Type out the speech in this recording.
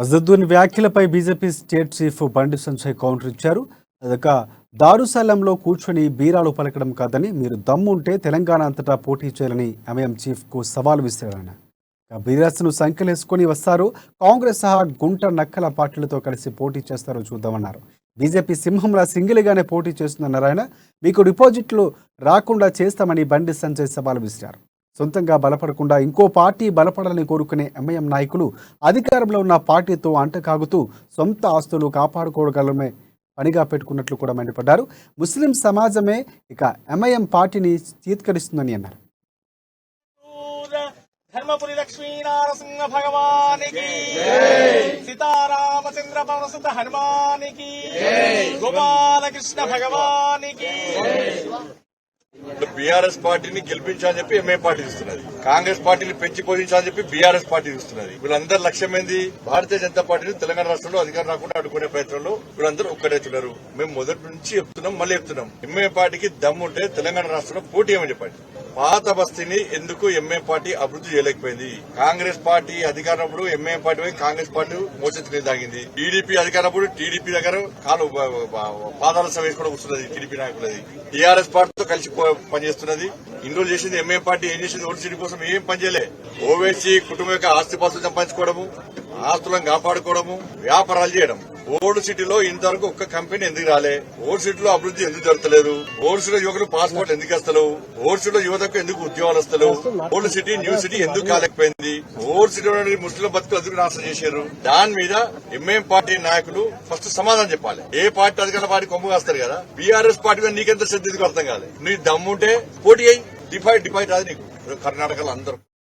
అజదుద్దీన్ వ్యాఖ్యలపై BJP state chief Bandi Sanjay counter ఇచ్చారు. అదొక దారుశల్యంలో కూర్చొని బీరాలు పలకడం కాదని, మీరు దమ్ముంటే తెలంగాణ అంతటా పోటీ చేయాలని ఎంఐఎం చీఫ్కు సవాల్ విసిరారు. ఆయన బీఆర్ఎస్ను సంఖ్యలేసుకొని వస్తారు, కాంగ్రెస్ సహా గుంట నక్కల పార్టీలతో కలిసి పోటీ చేస్తారో చూద్దామన్నారు. బీజేపీ సింహంలా సింగిల్గానే పోటీ చేస్తుందన్నారు ఆయన. మీకు డిపాజిట్లు రాకుండా చేస్తామని బండి సంజయ్ సవాల్ విసిరారు. సొంతంగా బలపడకుండా ఇంకో పార్టీ బలపడాలని కోరుకునే ఎంఐఎం నాయకులు అధికారంలో ఉన్న పార్టీతో అంటకాగుతూ సొంత ఆస్తులు కాపాడుకోగలమే పనిగా పెట్టుకున్నట్లు కూడా మండిపడ్డారు. ముస్లిం సమాజమే ఇక ఎంఐఎం పార్టీని చీత్కరిస్తుందని అన్నారు. ధర్మపురి లక్ష్మీ నారసింహ భగవానికి, సీతారామచంద్ర పవనసుత హనుమానికి, గోపాలకృష్ణ భగవానికి. బీఆర్ఎస్ పార్టీని గెలిపించాలని చెప్పి ఎంఐఎం పార్టీ ఇస్తున్నది, కాంగ్రెస్ పార్టీని పెంచి పోషించాలని చెప్పి బీఆర్ఎస్ పార్టీ ఇస్తున్నది. వీళ్ళందరూ లక్ష్యం ఏంది? భారతీయ జనతా పార్టీని తెలంగాణ రాష్ట్రంలో అధికారం రాకుండా అడ్డుకునే ప్రయత్నంలో వీళ్ళందరూ ఒక్కడైతున్నారు. మేము మొదటి నుంచి చెప్తున్నాం, మళ్ళీ చెప్తున్నాం, ఎంఐఎం పార్టీకి దమ్ముంటే తెలంగాణ రాష్ట్రంలో పోటీ ఏమని చెప్పండి. పాత బస్తీని ఎందుకు ఎంఐఎం పార్టీ అభివృద్ధి చేయలేకపోయింది? కాంగ్రెస్ పార్టీ అధికారంలో ఎంఐఎం పార్టీ పోయి కాంగ్రెస్ పార్టీ మోచెత్తుకుని తాగింది. టీడీపీ అధికారంలో టీడీపీ దగ్గర కాలు పాదాల వేసుకోవడం వస్తున్నది టీడీపీ నాయకులది. టీఆర్ఎస్ పార్టీతో కలిసి పనిచేస్తున్నది. ఇన్ని రోజులు చేసింది ఎంఐఎం పార్టీ ఏం చేసింది? ఓల్డ్ సిటీ కోసం ఏం పనిచేయలే. ఓవైసీ కుటుంబం యొక్క ఆస్తిపాస్తులు సంపాదించుకోవడము, ఆస్తులను కాపాడుకోవడము, వ్యాపారాలు చేయడం. ఓల్డ్ సిటీలో ఇంతవరకు ఒక్క కంపెనీ ఎందుకు రాలే? ఓల్డ్ సిటీలో అభివృద్ధి ఎందుకు జరుగుతలేదు? ఓల్డ్ సిటీలో యువకులు పాస్పోర్ట్ ఎందుకు వస్తలేవు? ఓల్డ్ సిటీలో యువతకు ఎందుకు ఉద్యోగాలు వస్తలేవు? ఓల్డ్ సిటీ న్యూ సిటీ ఎందుకు కాలేకపోయింది? ఓల్డ్ సిటీలో ముస్లిం బతుకులు ఎందుకు నాశనం చేశారు? దాని మీద ఎంఐఎం పార్టీ నాయకులు ఫస్ట్ సమాధానం చెప్పాలి. ఏ పార్టీ అధికారుల పార్టీ కొమ్ము కాస్తారు కదా. బీఆర్ఎస్ పార్టీ మీద నీకెంత శ్రద్ధ అర్థం కాదు. నీ దమ్ముంటే పోటీ అయ్యి డిఫైట్ రాదు నీకు. కర్ణాటకలో అందరూ